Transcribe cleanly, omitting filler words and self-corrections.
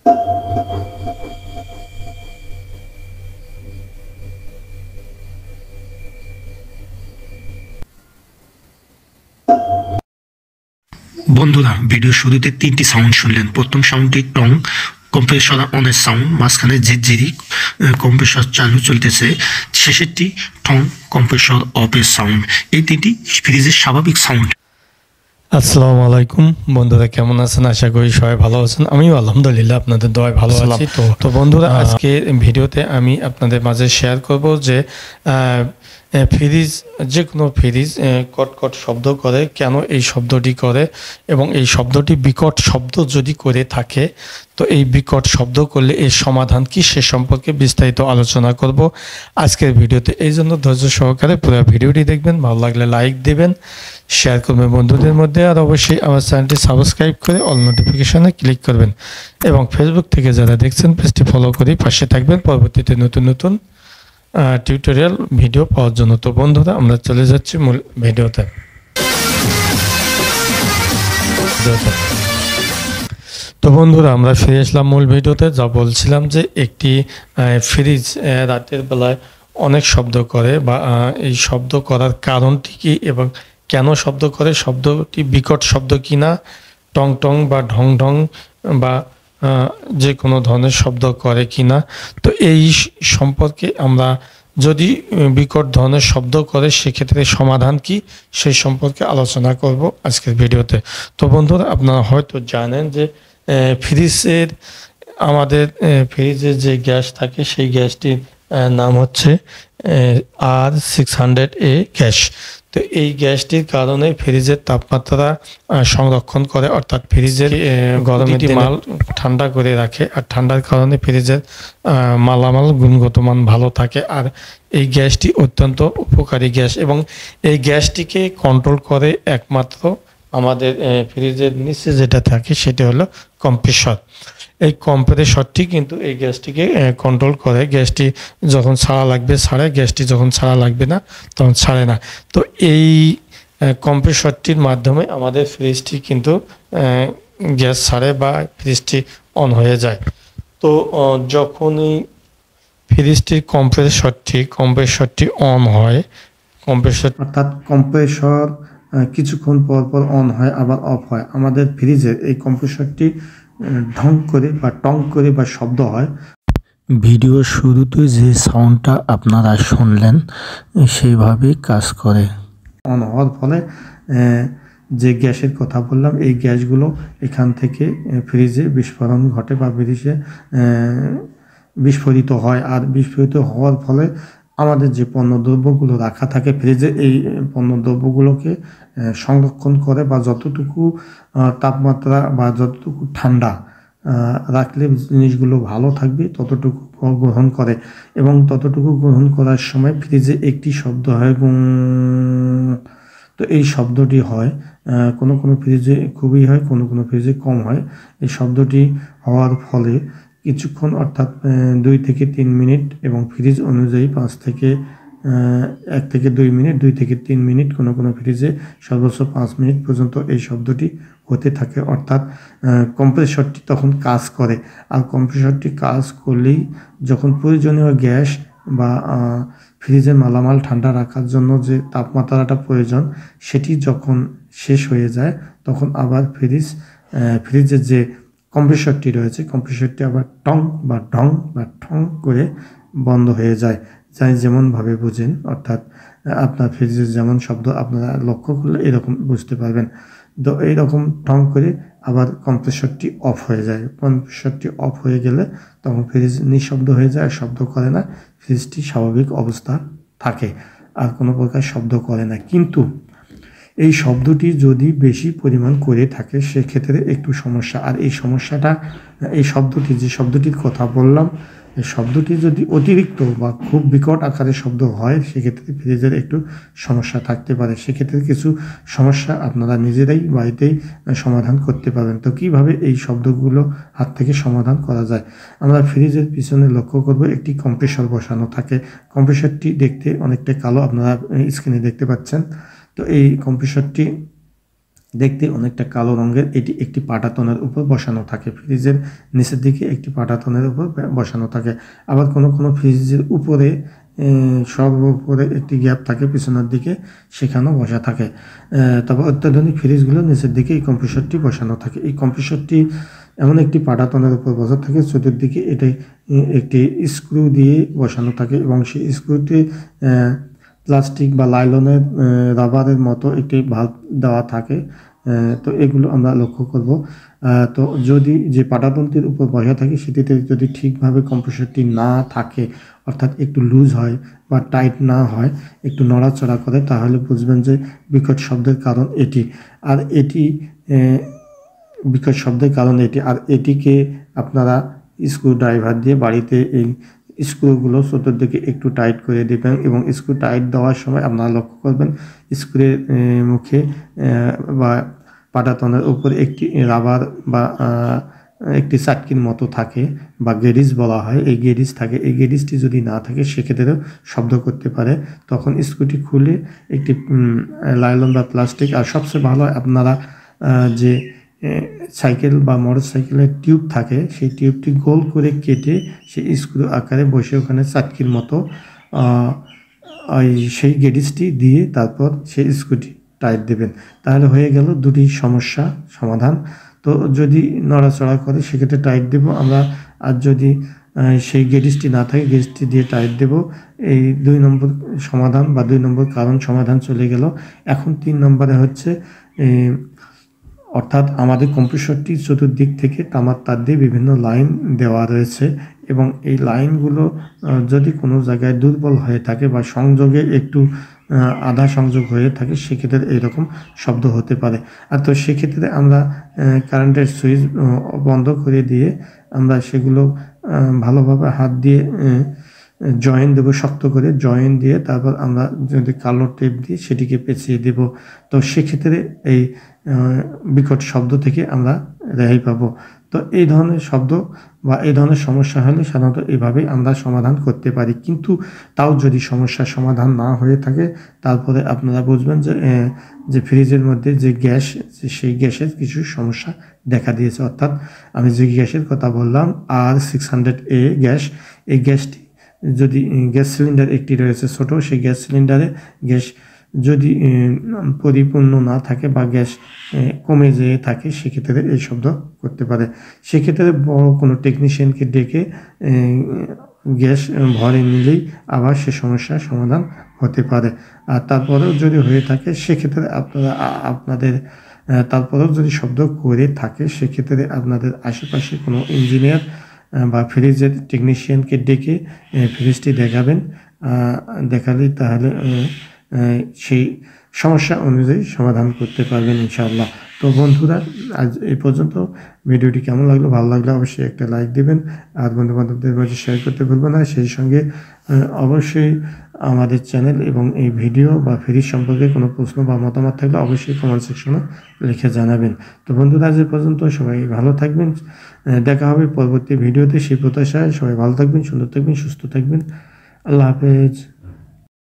বন্ধুরা, ভিডিও শুরুতে তিনটি সাউন্ড শুনলেন। প্রথম সাউন্ডটি টং, কম্প্রেসর অনের সাউন্ড, মাঝখানে ঝিরঝিরি কম্প্রেসর চালু চলতেছে, শেষেরটি টং কম্প্রেসর অফের সাউন্ড। এই তিনটি ফ্রিজের স্বাভাবিক সাউন্ড। আসসালামু আলাইকুম বন্ধুরা, কেমন আছেন? আশা করি সবাই ভালো আছেন। আমিও আলহামদুলিল্লাহ আপনাদের দোয়ায় ভালো আছি। তো বন্ধুরা, আজকে ভিডিওতে আমি আপনাদের মাঝে শেয়ার করব যে ফ্রিজ, যে কোনো ফ্রিজ কটকট শব্দ করে কেন, এই শব্দটি করে, এবং এই শব্দটি বিকট শব্দ যদি করে থাকে তো এই বিকট শব্দ করলে এর সমাধান কি, সে সম্পর্কে বিস্তারিত আলোচনা করব আজকের ভিডিওতে। এই জন্য ধৈর্য সহকারে পুরো ভিডিওটি দেখবেন, ভালো লাগলে লাইক দেবেন, শেয়ার করবেন বন্ধুদের মধ্যে, আর অবশ্যই আমার চ্যানেলটি সাবস্ক্রাইব করে অল নোটিফিকেশনে ক্লিক করবেন, এবং ফেসবুক থেকে যারা দেখছেন পেজটি ফলো করে পাশে থাকবেন পরবর্তীতে নতুন নতুন টিউটোরিয়াল ভিডিও পাওয়ার জন্য। তো বন্ধুরা, আমরা চলে যাচ্ছি মূল ভিডিওতে। তো বন্ধুরা, আমরা ফিরে আসলাম মূল ভিডিওতে। যা বলছিলাম যে একটি ফ্রিজ রাতের বেলায় অনেক শব্দ করে, বা এই শব্দ করার কারণটি কি এবং কেন শব্দ করে, শব্দটি বিকট শব্দ কিনা, টং টং বা ঢং ঢং বা যে কোনো ধরনের শব্দ করে কিনা। তো এই সম্পর্কে আমরা, যদি বিকট ধরনের শব্দ করে সেক্ষেত্রে সমাধান কি, সেই সম্পর্কে আলোচনা করব আজকের ভিডিওতে। তো বন্ধুরা, আপনারা হয়তো জানেন যে ফ্রিজের, আমাদের ফ্রিজের যে গ্যাস থাকে সেই গ্যাসটির নাম হচ্ছে R600A গ্যাস। তো এই গ্যাসটির কারণে ফ্রিজের তাপমাত্রা সংরক্ষণ করে, অর্থাৎ ফ্রিজের গরমের মাল ঠান্ডা করে রাখে, আর ঠান্ডার কারণে ফ্রিজের মালামাল গুণগত মান ভালো থাকে। আর এই গ্যাসটি অত্যন্ত উপকারী গ্যাস, এবং এই গ্যাসটিকে কন্ট্রোল করে একমাত্র আমাদের ফ্রিজের নিচে যেটা থাকে সেটা হলো কম্প্রেসর। এই কম্প্রেসরটি কিন্তু এই গ্যাসটিকে কন্ট্রোল করে। গ্যাসটি যখন ছাড়া লাগবে ছাড়ে, গ্যাসটি যখন ছাড়া লাগবে না তখন ছাড়ে না। তো এই কম্প্রেসরটির মাধ্যমে আমাদের ফ্রিজটি কিন্তু গ্যাস ছাড়ে বা ফ্রিজটি অন হয়ে যায়। তো যখনই ফ্রিজটির কম্প্রেসরটি অন হয়, অর্থাৎ কম্প্রেসর কিছুক্ষণ পর পর অন হয় আবার অফ হয়, আমাদের ফ্রিজের এই কম্প্রেসরটি ঢং করে বা টং করে বা শব্দ হয়। ভিডিওর শুরুতে যে সাউন্ডটা আপনারা শুনলেন সেইভাবেই কাজ করে। অন হওয়ার ফলে যে গ্যাসের কথা বললাম, এই গ্যাসগুলো এখান থেকে ফ্রিজে বিস্ফোরণ ঘটে বা ফ্রিজে বিস্ফোরিত হয়। আর বিস্ফোরিত হওয়ার ফলে আমাদের যে পণ্যদ্রব্যগুলো রাখা থাকে ফ্রিজে, এই পণ্যদ্রব্যগুলোকে সংরক্ষণ করে, বা যতটুকু তাপমাত্রা বা যতটুকু ঠান্ডা রাখলে জিনিসগুলো ভালো থাকবে ততটুকু গ্রহণ করে। এবং ততটুকু গ্রহণ করার সময় ফ্রিজে একটি শব্দ হয় গুঁ। তো এই শব্দটি হয় কোনো কোনো ফ্রিজে খুবই হয়, কোনো কোনো ফ্রিজে কম হয়। এই শব্দটি হওয়ার ফলে কিছুক্ষণ, অর্থাৎ 2 থেকে 3 মিনিট, এবং ফ্রিজ অনুযায়ী 1 থেকে 2 মিনিট, 2 থেকে 3 মিনিট, কোনো কোনো ফ্রিজে সর্বোচ্চ 5 মিনিট পর্যন্ত এই শব্দটি হতে থাকে। অর্থাৎ কম্প্রেসরটি তখন কাজ করে। আর কম্প্রেসরটি কাজ করলেই যখন প্রয়োজনীয় গ্যাস বা ফ্রিজের মালামাল ঠান্ডা রাখার জন্য যে তাপমাত্রাটা প্রয়োজন সেটি যখন শেষ হয়ে যায়, তখন আবার ফ্রিজের যে কম্প্রেসরটি রয়েছে, কম্প্রেসরটি আবার টং বা ঢং বা ঠং করে বন্ধ হয়ে যায়। যাই যেমনভাবে বুঝেন, অর্থাৎ আপনার ফ্রিজের যেমন শব্দ আপনারা লক্ষ্য করলে এরকম বুঝতে পারবেন। তো এইরকম ঠং করে আবার কম্প্রেসরটি অফ হয়ে যায়। কম্প্রেসরটি অফ হয়ে গেলে তখন ফ্রিজ নিঃশব্দ হয়ে যায়, শব্দ করে না, ফ্রিজটি স্বাভাবিক অবস্থা থাকে, আর কোনো প্রকার শব্দ করে না। কিন্তু এই শব্দটি যদি বেশি পরিমাণ করে থাকে সেক্ষেত্রে একটু সমস্যা। আর এই সমস্যাটা, এই শব্দটি, যে শব্দটির কথা বললাম, এই শব্দটি যদি অতিরিক্ত বা খুব বিকট আকারে শব্দ হয় সেক্ষেত্রে ফ্রিজের একটু সমস্যা থাকতে পারে। সেক্ষেত্রে কিছু সমস্যা আপনারা নিজেরাই বাড়িতেই সমাধান করতে পারবেন। তো কীভাবে এই শব্দগুলো হাত থেকে সমাধান করা যায়, আমরা ফ্রিজের পিছনে লক্ষ্য করব একটি কম্প্রেসর বসানো থাকে। কম্প্রেসরটি দেখতে অনেকটা কালো, আপনারা স্ক্রিনে দেখতে পাচ্ছেন। তো এই কম্প্রেসরটি দেখতে অনেকটা কালো রঙের। এটি একটি পাটাতনের উপর বসানো থাকে, ফ্রিজের নিচের দিকে একটি পাটাতনের উপর বসানো থাকে। আবার কোনো কোনো ফ্রিজের উপরে সর্বোপরে একটি গ্যাপ থাকে পিছনের দিকে, সেখানেও বসা থাকে। তবে অত্যাধুনিক ফ্রিজগুলো নিচের দিকে এই কম্প্রেসরটি বসানো থাকে। এই কম্প্রেসরটি এমন একটি পাটাতনের উপর বসা থাকে, চতুর্দিকে এটি একটি স্ক্রু দিয়ে বসানো থাকে এবং সেই স্ক্রুটি প্লাস্টিক বা লাইলনের রাবারের মতো একটি ভাল্ব দেওয়া থাকে। তো এগুলো আমরা লক্ষ্য করব। তো যদি যে পাটাতনটির উপর বসা থাকে সেটিতে যদি ঠিকভাবে কম্প্রেসরটি না থাকে, অর্থাৎ একটু লুজ হয় বা টাইট না হয়, একটু নড়াচড়া করে, তাহলে বুঝবেন যে বিকট শব্দের কারণ এটি। আর এটি বিকট শব্দের কারণ এটি। আর এটিকে আপনারা স্ক্রু ড্রাইভার দিয়ে বাড়িতে এই স্ক্রুগুলো চতুর্দিকে একটু টাইট করে দেবেন এবং স্ক্রু টাইট দেওয়ার সময় আপনারা লক্ষ্য করবেন স্ক্রুর মুখে বা পাটাতনের উপর একটি রাবার বা একটি চাটকির মতো থাকে বা গেরিজ বলা হয়, এই গেরিজ থাকে। এই গেরিজটি যদি না থাকে সেক্ষেত্রেও শব্দ করতে পারে। তখন স্ক্রুটি খুলে একটি লাইলন বা প্লাস্টিক, আর সবচেয়ে ভালো আপনারা যে সাইকেল বা মোটর সাইকেলের টিউব থাকে সেই টিউবটি গোল করে কেটে সেই স্ক্রু আকারে বসে ওখানে চাটকির মতো সেই গেরিজটি দিয়ে তারপর সেই স্ক্রুটি টাইট দেবেন, তাহলে হয়ে গেল দুটি সমস্যা সমাধান। তো যদি নড়াচড়া করে সেক্ষেত্রে টাইট দেব আমরা, আর যদি সেই গেরিজটি না থাকে গেরিজটি দিয়ে টাইট দেব। এই 2 নম্বর সমাধান বা 2 নম্বর কারণ সমাধান চলে গেল। এখন 3 নম্বরে হচ্ছে অর্থাৎ আমাদের কম্প্রেসরটির চতুর্দিক থেকে তামার তার দিয়ে বিভিন্ন লাইন দেওয়া রয়েছে এবং এই লাইনগুলো যদি কোনো জায়গায় দুর্বল হয়ে থাকে বা সংযোগে একটু আধা সংযোগ হয়ে থাকে সেক্ষেত্রে এইরকম শব্দ হতে পারে। আর তো সেক্ষেত্রে আমরা কারেন্টের সুইচ বন্ধ করে দিয়ে আমরা সেগুলো ভালোভাবে হাত দিয়ে জয়েন দেবো, শক্ত করে জয়েন দিয়ে তারপর আমরা যদি কালো টেপ দিয়ে সেটিকে পেঁচিয়ে দেব। তো সেক্ষেত্রে এই বিকট শব্দ থেকে আমরা রেহাই পাবো। তো এই ধরনের শব্দ বা এই ধরনের সমস্যা হলে সাধারণত এইভাবেই আমরা সমাধান করতে পারি। কিন্তু তাও যদি সমস্যার সমাধান না হয়ে থাকে তারপরে আপনারা বুঝবেন যে ফ্রিজের মধ্যে যে গ্যাস, সেই গ্যাসের কিছু সমস্যা দেখা দিয়েছে। অর্থাৎ আমি যে গ্যাসের কথা বললাম R600A গ্যাস, এই গ্যাসটি যদি গ্যাস সিলিন্ডার একটি রয়েছে ছোট, সেই গ্যাস সিলিন্ডারে গ্যাস যদি পরিপূর্ণ না থাকে বা গ্যাস কমে যেয়ে থাকে সেক্ষেত্রে এই শব্দ করতে পারে। সেক্ষেত্রে বড় কোনো টেকনিশিয়ানকে ডেকে গ্যাস ভরে নিলেই আবার সে সমস্যার সমাধান হতে পারে। আর তারপরেও যদি হয়ে থাকে সেক্ষেত্রে আপনাদের তারপরেও যদি শব্দ করে থাকে সেক্ষেত্রে আপনাদের আশেপাশে কোনো ইঞ্জিনিয়ার বা ফ্রিজের টেকনিশিয়ানকে ডেকে ফ্রিজটি দেখাবেন। দেখালেই তাহলে সেই সমস্যা অনুযায়ী সমাধান করতে পারবেন ইনশাআল্লাহ। তো বন্ধুরা, আজ এই পর্যন্ত। ভিডিওটি কেমন লাগলো, ভালো লাগলে অবশ্যই একটা লাইক দিবেন আর বন্ধুবান্ধবদের মাঝে শেয়ার করতে ভুলবেন না। সেই সঙ্গে অবশ্যই আমাদের চ্যানেল এবং এই ভিডিও বা ফ্রিজ সম্পর্কে কোনো প্রশ্ন বা মতামত থাকলে অবশ্যই কমেন্ট সেকশনে লিখে জানাবেন। তো বন্ধুরা, আজ এই পর্যন্ত। সবাই ভালো থাকবেন, দেখা হবে পরবর্তী ভিডিওতে। সেই প্রত্যাশায় সবাই ভালো থাকবেন, সুন্দর থাকবেন, সুস্থ থাকবেন। আল্লাহ হাফেজ।